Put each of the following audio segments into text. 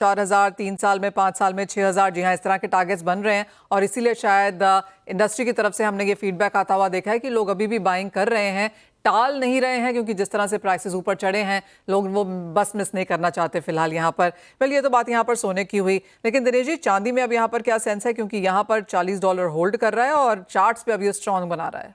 4,000, 3 साल में, 5 साल में 6,000, जी हाँ, इस तरह के टारगेट्स बन रहे हैं और इसीलिए शायद इंडस्ट्री की तरफ से हमने ये फीडबैक आता हुआ देखा है कि लोग अभी भी बाइंग कर रहे हैं, टाल नहीं रहे हैं, क्योंकि जिस तरह से प्राइसेस ऊपर चढ़े हैं लोग वो बस मिस नहीं करना चाहते फिलहाल यहाँ पर। वेल, ये तो बात यहाँ पर सोने की हुई, लेकिन दिनेश जी, चांदी में अब यहाँ पर क्या सेंस है, क्योंकि यहाँ पर $40 होल्ड कर रहा है और चार्ट्स पे अभी स्ट्रॉन्ग बना रहा है।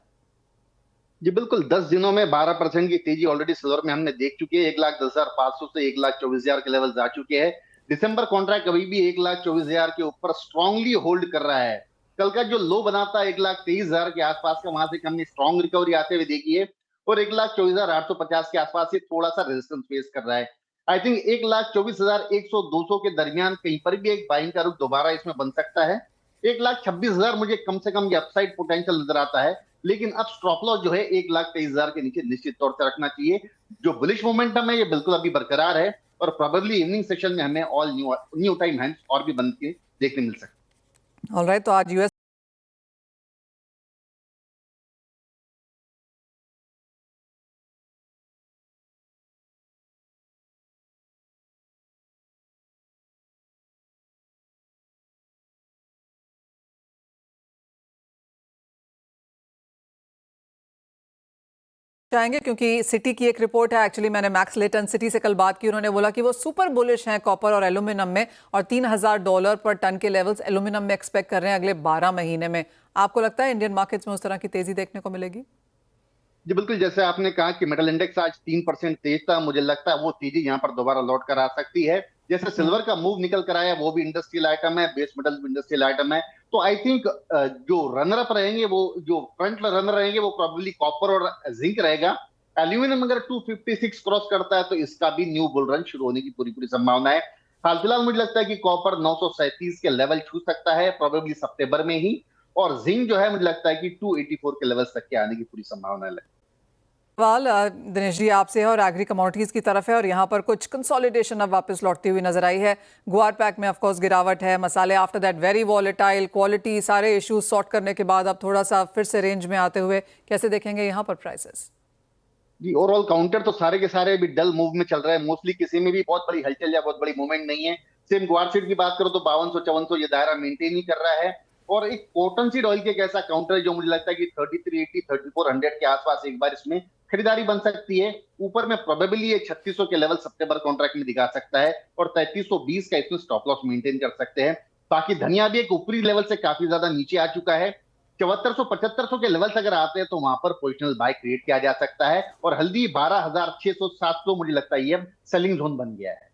जी बिल्कुल, 10 दिनों में 12% की तेजी ऑलरेडी सिल्वर में हमने देख चुकी है। 1,10,500 से 1,24,000 के लेवल जा चुके हैं। दिसंबर कॉन्ट्रैक्ट अभी भी 1,24,000 के ऊपर स्ट्रांगली होल्ड कर रहा है। कल का जो लो बना था 1,23,000 के आसपास का, वहां से हमने स्ट्रॉन्ग रिकवरी आते हुए देखी है और 1,24,850 के आसपास से थोड़ा सा रेजिस्टेंस फेस कर रहा है। आई थिंक 1,24,100 200 के दरमियान कहीं पर भी एक बाइंग का रुख दोबारा इसमें बन सकता है। 1,26,000 मुझे कम से कम ये अपसाइड पोटेंशियल नजर आता है, लेकिन अब स्टॉप लॉस जो है 1,23,000 के नीचे निश्चित तौर से रखना चाहिए। जो बुलिश मोमेंटम है ये बिल्कुल अभी बरकरार है और प्रोबेबली इवनिंग सेशन में हमें ऑल न्यू टाइम हैंड्स और भी बन के देखने मिल सकते हैं। ऑलराइट, तो आज यूएस चाहेंगे, क्योंकि सिटी की एक रिपोर्ट है, एक्चुअली मैंने मैक्स लेटन सिटी से कल बात की, उन्होंने बोला कि वो सुपर बुलिश हैं कॉपर और एल्यूमिनियम में और $3,000 पर टन के लेवल्स एल्यूमिनियम में एक्सपेक्ट कर रहे हैं अगले 12 महीने में। आपको लगता है इंडियन मार्केट्स में उस तरह की तेजी देखने को मिलेगी? जी बिल्कुल, जैसे आपने कहा कि मेटल इंडेक्स आज 3% तेज था, मुझे लगता है वो तेजी यहाँ पर दोबारा लौट कर आ सकती है। जैसे सिल्वर का मूव निकल कर आया, वो भी इंडस्ट्रियल आइटम है, बेस मेटल भी इंडस्ट्रियल आइटम है। तो आई थिंक जो रनर अप रहेंगे, वो जो फ्रंट रनर रहेंगे वो प्रोबेबली कॉपर और जिंक रहेगा। एल्यूमिनियम अगर 256 क्रॉस करता है तो इसका भी न्यू बुल रन शुरू होने की पूरी पूरी संभावना है। हाल फिलहाल मुझे लगता है कि कॉपर 937 के लेवल छू सकता है प्रोबेबली सितंबर में ही, और जिंक जो है मुझे लगता है कि 284 के लेवल तक के आने की पूरी संभावना है। सवाल दिनेश जी आपसे है और एग्री कमोडिटीज की तरफ है, और यहाँ पर कुछ कंसोलिडेशन अब वापस लौटती हुई नजर आई है। गुआर पैक में ऑफ कोर्स गिरावट है, मसाले after that very volatile, quality सारे इश्यूज सॉर्ट करने के बाद अब थोड़ा सा फिर से रेंज में आते हुए, कैसे देखेंगे यहाँ पर प्राइसेस? जी ओवरऑल काउंटर तो सारे के सारे भी डल मूव में चल रहे हैं। मोस्टली किसी में भी बहुत बड़ी हलचल या बहुत बड़ी मूवमेंट नहीं है। सेम ग्वार सीड की बात करो तो 5200-5400 ये दायरा मेंटेन ही कर रहा है। और एक कॉटन सीड ऑयल के एक ऐसा काउंटर है जो मुझे लगता है कि 3380 3400 के आसपास एक बार इसमें खरीदारी बन सकती है। ऊपर में प्रोबेबली ये 3600 के लेवल सितंबर कॉन्ट्रैक्ट में दिखा सकता है और 3320 का इसमें स्टॉप लॉस मेंटेन कर सकते हैं। बाकी धनिया भी एक ऊपरी लेवल से काफी ज्यादा नीचे आ चुका है। 7400-7500 के लेवल्स अगर आते हैं तो वहां पर पोजिशनल बाय क्रिएट किया जा सकता है। और हल्दी 12,600-700 मुझे लगता है ये सेलिंग जोन बन गया है।